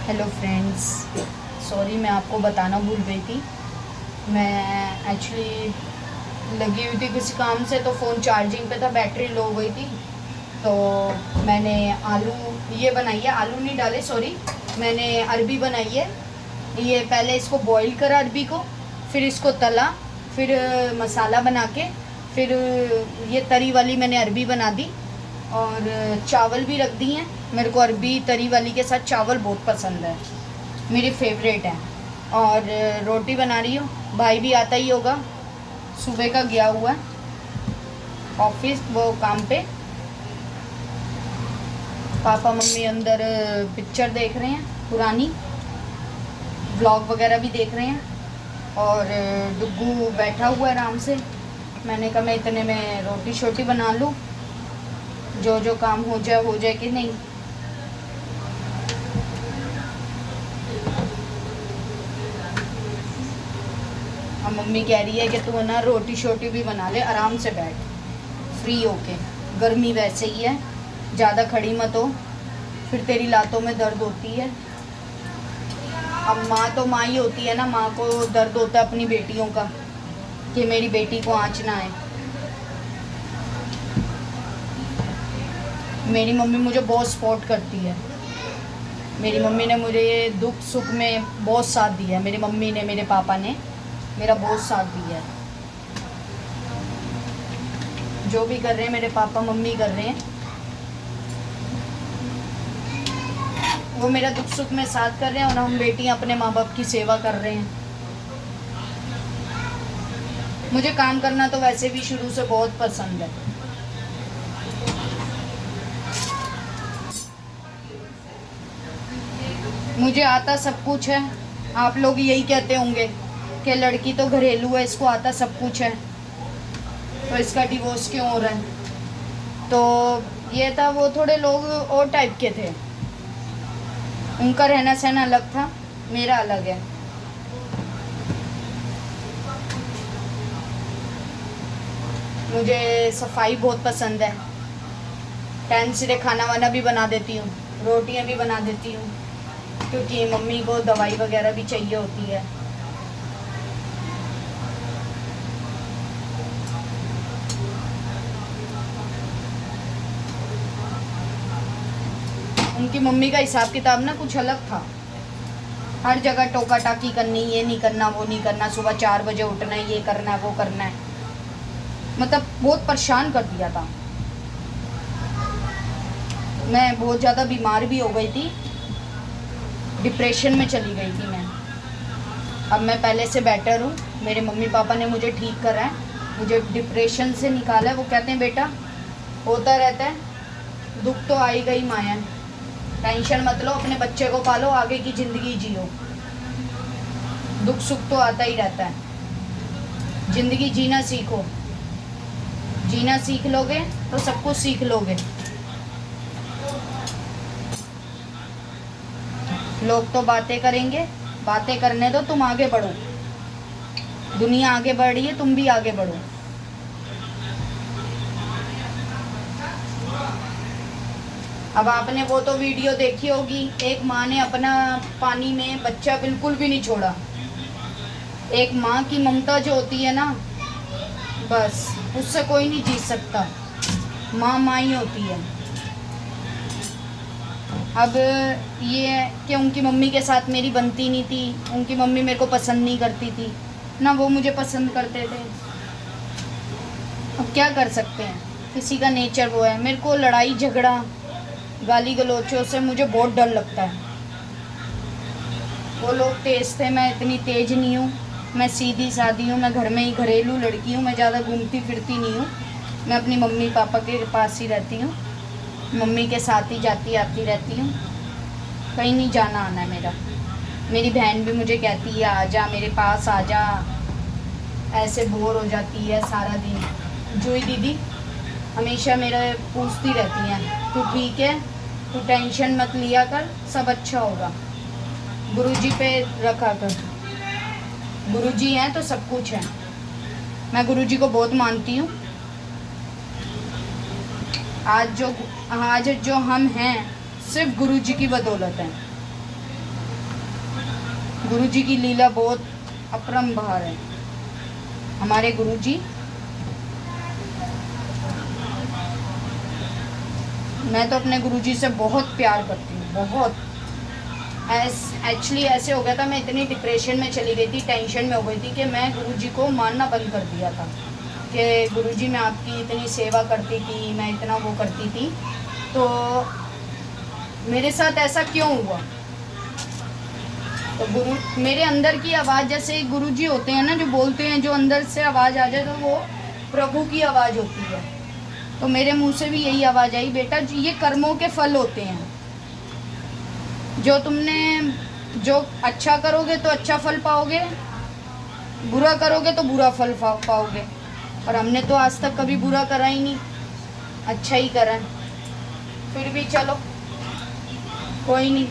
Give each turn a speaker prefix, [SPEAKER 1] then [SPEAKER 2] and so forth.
[SPEAKER 1] Hello friends, sorry मैं आपको बताना भूल गई थी। मैं एक्चुअली लगी हुई थी किसी काम से, तो फ़ोन चार्जिंग पे था, बैटरी लो हो गई थी। तो मैंने आलू ये बनाई है, आलू नहीं डाले सॉरी, मैंने अरबी बनाई है। ये पहले इसको बॉईल करा अरबी को, फिर इसको तला, फिर मसाला बना के, फिर ये तरी वाली मैंने अरबी बना दी और चावल भी रख दिए हैं। मेरे को अरबी तरी वाली के साथ चावल बहुत पसंद है, मेरी फेवरेट है। और रोटी बना रही हूँ। भाई भी आता ही होगा, सुबह का गया हुआ है ऑफिस, वो काम पे। पापा मम्मी अंदर पिक्चर देख रहे हैं पुरानी, ब्लॉग वगैरह भी देख रहे हैं। और डुग्गू बैठा हुआ है आराम से। मैंने कहा मैं इतने में रोटी शोटी बना लूँ, जो जो काम हो जाए कि नहीं। अब मम्मी कह रही है कि तू ना रोटी शोटी भी बना ले, आराम से बैठ फ्री होके। गर्मी वैसे ही है, ज़्यादा खड़ी मत हो, फिर तेरी लातों में दर्द होती है। अब माँ तो माँ ही होती है ना, माँ को दर्द होता है अपनी बेटियों का कि मेरी बेटी को आँच ना आए। मेरी मम्मी मुझे बहुत सपोर्ट करती है। मेरी मम्मी ने मुझे दुख सुख में बहुत साथ दिया है। मेरी मम्मी ने, मेरे पापा ने मेरा बहुत साथ दिया है। जो भी कर रहे हैं मेरे पापा मम्मी कर रहे हैं, वो मेरा दुख सुख में साथ कर रहे हैं, और हम बेटियां अपने माँ बाप की सेवा कर रहे हैं। मुझे काम करना तो वैसे भी शुरू से बहुत पसंद है। मुझे आता सब कुछ है। आप लोग यही कहते होंगे कि लड़की तो घरेलू है, इसको आता सब कुछ है, तो इसका डिवोर्स क्यों हो रहा है। तो ये था, वो थोड़े लोग और टाइप के थे, उनका रहना सहना अलग था, मेरा अलग है। मुझे सफाई बहुत पसंद है। टाइम से खाना वाना भी बना देती हूँ, रोटियाँ भी बना देती हूँ, क्योंकि मम्मी को दवाई वगैरह भी चाहिए होती है। उनकी मम्मी का हिसाब किताब ना कुछ अलग था। हर जगह टोका टाकी करनी, ये नहीं करना वो नहीं करना, सुबह 4 बजे उठना है, ये करना है वो करना है, मतलब बहुत परेशान कर दिया था। मैं बहुत ज़्यादा बीमार भी हो गई थी, डिप्रेशन में चली गई थी मैं। अब मैं पहले से बेटर हूँ। मेरे मम्मी पापा ने मुझे ठीक करा है, मुझे डिप्रेशन से निकाला है। वो कहते हैं बेटा होता रहता है, दुख तो आएगा ही माया, टेंशन मत लो, अपने बच्चे को पालो, आगे की ज़िंदगी जियो। दुख सुख तो आता ही रहता है, ज़िंदगी जीना सीखो। जीना सीख लोगे तो सब कुछ सीख लोगे। लोग तो बातें करेंगे, बातें करने दो, तुम आगे बढ़ो। दुनिया आगे बढ़ रही है, तुम भी आगे बढ़ो। अब आपने वो तो वीडियो देखी होगी, एक माँ ने अपना पानी में बच्चा बिल्कुल भी नहीं छोड़ा। एक माँ की ममता जो होती है ना, बस उससे कोई नहीं जीत सकता। माँ माँ ही होती है। अब ये कि उनकी मम्मी के साथ मेरी बनती नहीं थी, उनकी मम्मी मेरे को पसंद नहीं करती थी ना, वो मुझे पसंद करते थे। अब क्या कर सकते हैं, किसी का नेचर वो है। मेरे को लड़ाई झगड़ा गाली गलोचों से मुझे बहुत डर लगता है। वो लोग तेज़ थे, मैं इतनी तेज़ नहीं हूँ। मैं सीधी सादी हूँ, मैं घर में ही घरेलू लड़की हूँ, मैं ज़्यादा घूमती फिरती नहीं हूँ। मैं अपनी मम्मी पापा के पास ही रहती हूँ, मम्मी के साथ ही जाती आती रहती हूँ, कहीं नहीं जाना आना है मेरा। मेरी बहन भी मुझे कहती है आ जा मेरे पास, आ जा, ऐसे बोर हो जाती है सारा दिन। जूही दीदी हमेशा मेरे पूछती रहती हैं तू ठीक है, तू टेंशन मत लिया कर, सब अच्छा होगा, गुरुजी पे रखा कर, गुरुजी हैं तो सब कुछ है। मैं गुरुजी को बहुत मानती हूँ। आज जो हम हैं सिर्फ गुरुजी की बदौलत है। गुरुजी की लीला बहुत अपरंपार है। हमारे गुरुजी, मैं तो अपने गुरुजी से बहुत प्यार करती हूँ, बहुत। एक्चुअली ऐसे हो गया था, मैं इतनी डिप्रेशन में चली गई थी, टेंशन में हो गई थी कि मैं गुरुजी को मानना बंद कर दिया था कि गुरुजी मैं आपकी इतनी सेवा करती थी, मैं इतना वो करती थी, तो मेरे साथ ऐसा क्यों हुआ। तो गुरु, मेरे अंदर की आवाज़, जैसे गुरुजी होते हैं ना जो बोलते हैं, जो अंदर से आवाज़ आ जाए तो वो प्रभु की आवाज़ होती है। तो मेरे मुंह से भी यही आवाज़ आई, बेटा ये कर्मों के फल होते हैं, जो तुमने जो अच्छा करोगे तो अच्छा फल पाओगे, बुरा करोगे तो बुरा फल पाओगे। और हमने तो आज तक कभी बुरा करा ही नहीं, अच्छा ही करा। फिर भी चलो कोई नहीं,